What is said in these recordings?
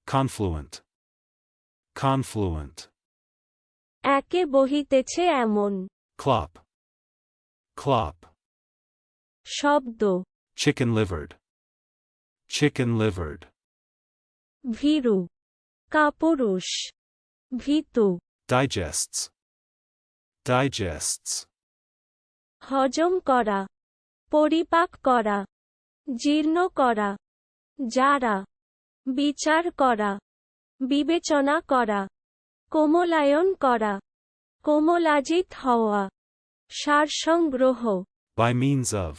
Confluent. Confluent. একে বহিতেছে এমন। Clop. Clop. শব্দ। Chicken-livered. Chicken-livered. ভীরু। কাপুরুষ। ভীতু। Digests. Digests. হজম করা। পরিপাক করা। জীর্ণ করা। যারা। বিচার করা। বিবেচনা করা। কোমলায়ন করা। কোমলাজিত হওয়া। সারসংগ্রহ। By means of.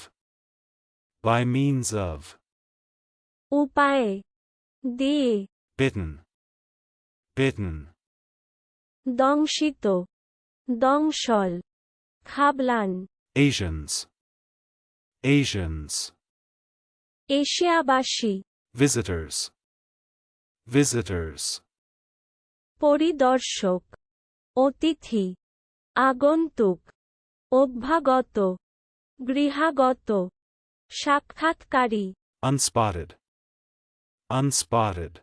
By means of. উপায়ে। দিয়ে। Bitten. Bitten. দংশিত। দংশল। খাবলান। Asians. Asians. এশিয়াবাসী। Visitors. Visitors. পরিদর্শক। অতিথি। আগন্তুক। অভ্যাগত। গৃহাগত। সাক্ষাৎকারী। Unspotted. Unspotted.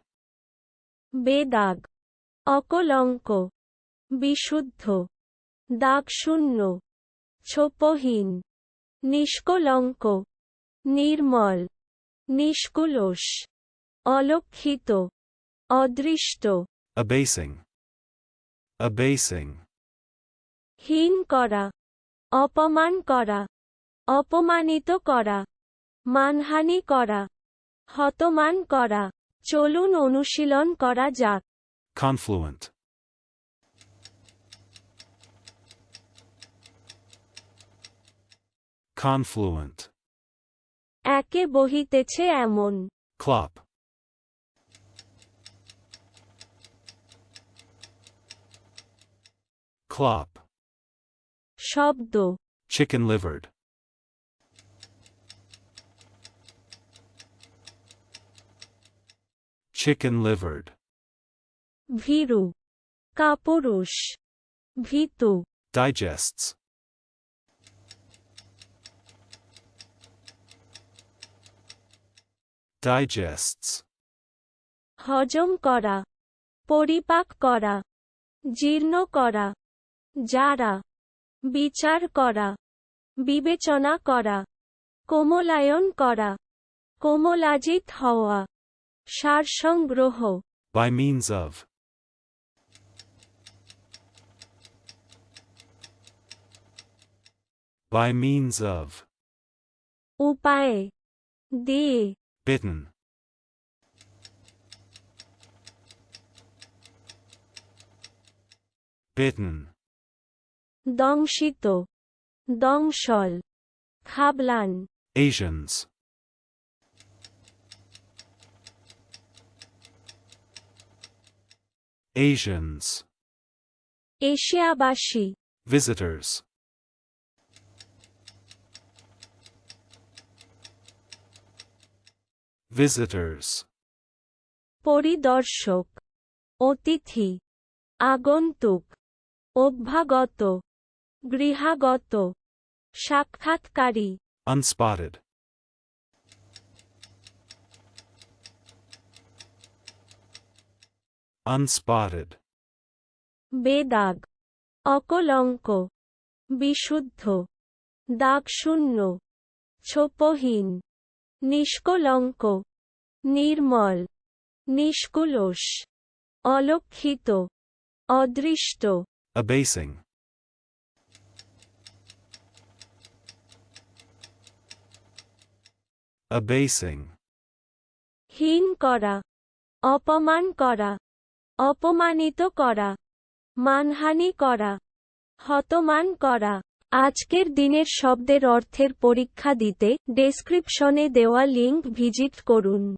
বেদাগ। অকলঙ্ক। বিশুদ্ধ। দাগশূন্য। ছোপহীন। নিষ্কলঙ্ক। নির্মল। নিষ্কুলস। অলক্ষিত। অদৃষ্ট। Abasing. Abasing. হীন করা। অপমান করা। অপমানিত করা। মানহানি করা। হতমান করা। চলুন অনুশীলন করা যাক। Confluent. Confluent. একে বহিতেছে এমন। Clop. Clop. শব্দ। Chicken-livered. Chicken-livered. ভীরু। কাপুরুষ। ভীতু। Digests. Digests. হজম করা। পরিপাক করা। জীর্ণ করা। যারা। বিচার করা। বিবেচনা করা। কোমলায়ন করা। কোমলাজিত হওয়া। সারসংগ্রহ। By means of. By means of. উপায়ে। দিয়ে। Bitten. Bitten. দংশিত। দংশল। খাবলান। Asians. Asians. এশিয়াবাসী। Visitors. Visitors. পরিদর্শক। অতিথি। আগন্তুক। অভ্যাগত। গৃহাগত। সাক্ষাৎকারী। Unspotted. Unspotted. বেদাগ। অকলঙ্ক। বিশুদ্ধ। দাগশূন্য। ছোপহীন। নিষ্কলঙ্ক। নির্মল। নিষ্কুলস। অলক্ষিত। অদৃষ্ট। Abasing. Abasing. হীন করা। অপমান করা। অপমানিত করা। মানহানি করা। হতমান করা। আজকের দিনের শব্দের অর্থের পরীক্ষা দিতে ডেসক্রিপশনে দেওয়া লিংক ভিজিট করুন।